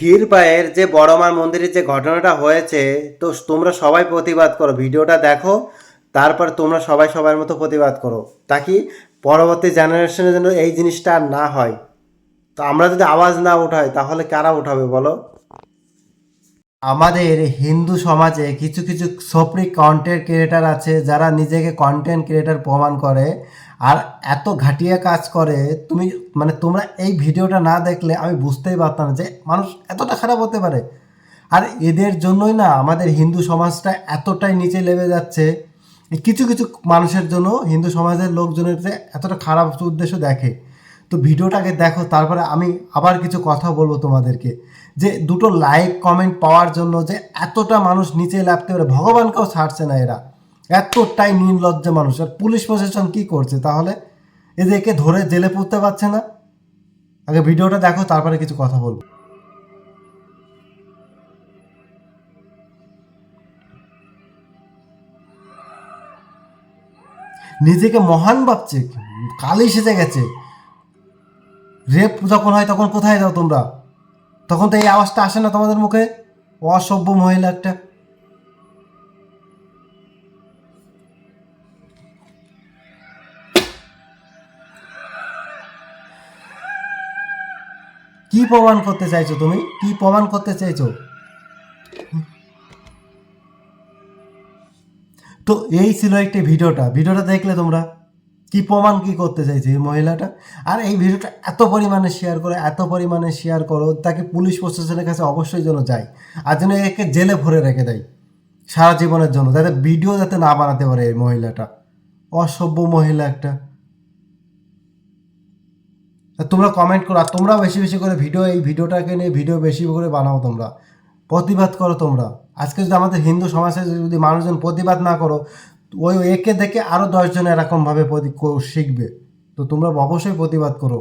ক্ষীরপাইয়ের যে বড় মার মন্দিরের যে ঘটনাটা হয়েছে, তো তোমরা সবাই প্রতিবাদ করো, ভিডিওটা দেখো, তারপর তোমরা সবাই সবার মতো প্রতিবাদ করো, তাকি পরবর্তী জেনারেশনের জন্য এই জিনিসটা আর না হয়। তো আমরা যদি আওয়াজ না উঠাই তাহলে কারা উঠাবে বলো? আমাদের হিন্দু সমাজে কিছু কিছু সফরি কন্টেন্ট ক্রিয়েটার আছে যারা নিজেকে কন্টেন্ট ক্রিয়েটার প্রমাণ করে, আর এত ঘাটিয়া কাজ করে। তুমি মানে তোমরা এই ভিডিওটা না দেখলে আমি বুঝতেই পারতাম না যে মানুষ এতটা খারাপ হতে পারে। আর এদের জন্যই না আমাদের হিন্দু সমাজটা এতটাই নিচে নেমে যাচ্ছে। এই কিছু কিছু মানুষের জন্য হিন্দু সমাজের লোকজনের যে এতটা খারাপ উদ্দেশ্য দেখে। তো ভিডিওটাকে দেখো, তারপরে আমি আবার কিছু কথা বলবো তোমাদেরকে, যে দুটো লাইক কমেন্ট পাওয়ার জন্য যে এতটা মানুষ নিচে নামতে পারে, ভগবানকেও ছাড়ছে না এরা। এতটাই নির্লজ্জ মানুষ। আর পুলিশ প্রশাসন কি করছে তাহলে? এদেরকে ধরে জেলে পুরতে পারছে না? আগে ভিডিওটা দেখো, তারপরে কিছু কথা বলবো। নিজেকে মহান ভাবছে, কালই সেজে গেছে। রেপ যখন হয় তখন কোথায় যাও তোমরা? তখন তো এই আওয়াজটা আসে না তোমাদের মুখে। অসভ্য মহিলা একটা। কি প্রমাণ করতে চাইছো তুমি? কি প্রমাণ করতে চাইছো? তো এই ছিল একটি ভিডিওটা দেখলে তোমরা কি প্রমাণ কি করতে চাইছে এই মহিলাটা। আর এই ভিডিওটা এত পরিমাণে শেয়ার করো, তাকে পুলিশ প্রশাসনের কাছে অবশ্যই যেন যায়, আর যেন একে জেলে ভরে রেখে দেয় সারা জীবনের জন্য, যাতে ভিডিও যাতে না বানাতে পারে এই মহিলাটা। অসভ্য মহিলা একটা। আর তোমরা কমেন্ট করো, আর তোমরাও বেশি বেশি করে এই ভিডিওটাকে নিয়ে ভিডিও বেশি করে বানাও, তোমরা প্রতিবাদ করো তোমরা। আজকে যদি আমাদের হিন্দু সমাজে যদি মানুষজন প্রতিবাদ না করো, ওই একে দেখে আরও 10 জন এরকমভাবে শিখবে। তো তোমরা অবশ্যই প্রতিবাদ করো।